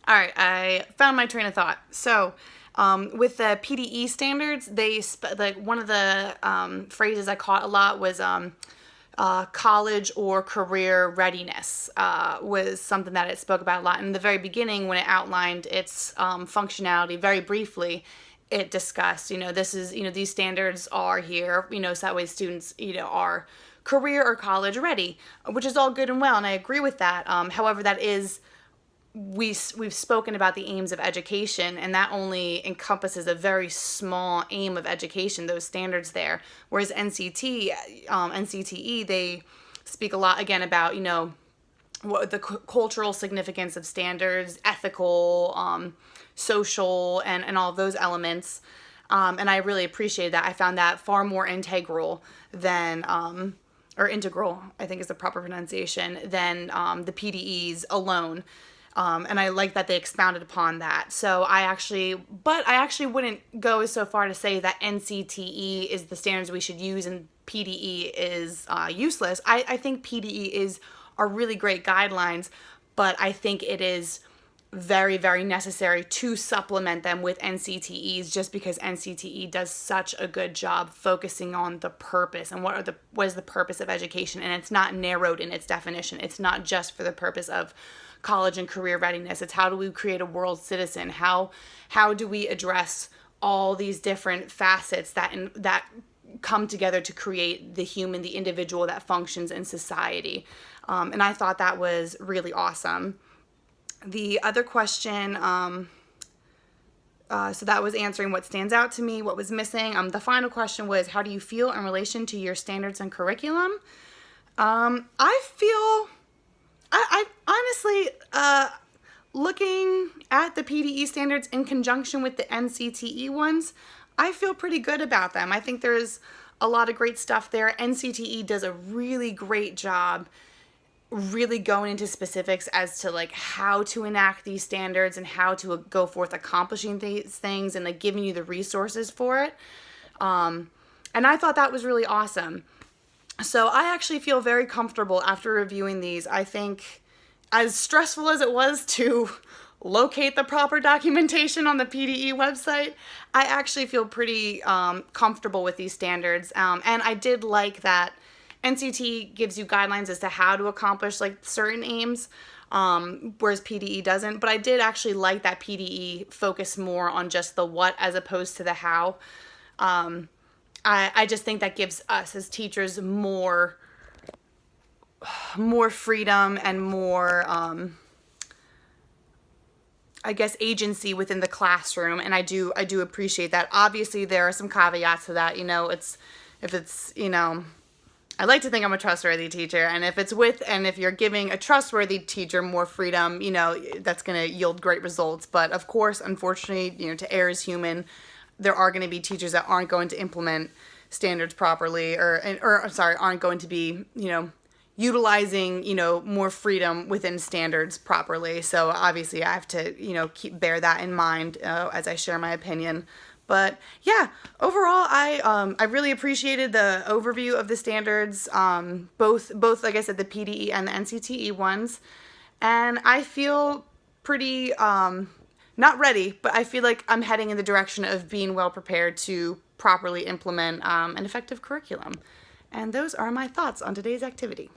All right, I found my train of thought. So, with the PDE standards, like one of the phrases I caught a lot was college or career readiness was something that it spoke about a lot. In the very beginning, when it outlined its functionality very briefly, it discussed, this is, these standards are here, so that way students, are career or college ready, which is all good and well, and I agree with that. However, that is we've spoken about the aims of education, and that only encompasses a very small aim of education, those standards there. Whereas NCTE, they speak a lot again about, what the cultural significance of standards, ethical, social, and all of those elements. And I really appreciate that. I found that far more integral than, or integral, I think is the proper pronunciation, than the PDEs alone. And I like that they expounded upon that. So I actually wouldn't go so far to say that NCTE is the standards we should use and PDE is useless. I think PDE are really great guidelines, but I think it is very, very necessary to supplement them with NCTEs, just because NCTE does such a good job focusing on the purpose and what is the purpose of education, and it's not narrowed in its definition. It's not just for the purpose of college and career readiness. It's how do we create a world citizen? How do we address all these different facets that come together to create the human, the individual that functions in society? And I thought that was really awesome. The other question, so that was answering what stands out to me, what was missing. The final question was, how do you feel in relation to your standards and curriculum? I honestly, looking at the PDE standards in conjunction with the NCTE ones, I feel pretty good about them. I think there's a lot of great stuff there. NCTE does a really great job really going into specifics as to like how to enact these standards and how to go forth accomplishing these things and like giving you the resources for it. And I thought that was really awesome. So I actually feel very comfortable after reviewing these. I think as stressful as it was to locate the proper documentation on the PDE website, I actually feel pretty comfortable with these standards. And I did like that NCT gives you guidelines as to how to accomplish like certain aims, whereas PDE doesn't. But I did actually like that PDE focus more on just the what as opposed to the how. I just think that gives us as teachers more freedom and more, I guess, agency within the classroom, and I do appreciate that. Obviously, there are some caveats to that. I like to think I'm a trustworthy teacher, and if you're giving a trustworthy teacher more freedom, that's going to yield great results. But of course, unfortunately, to err is human. There are going to be teachers that aren't going to implement standards properly, aren't going to be, utilizing, more freedom within standards properly. So obviously I have to, bear that in mind as I share my opinion. But yeah, overall, I really appreciated the overview of the standards, both like I said, the PDE and the NCTE ones, and I feel pretty not ready, but I feel like I'm heading in the direction of being well prepared to properly implement an effective curriculum. And those are my thoughts on today's activity.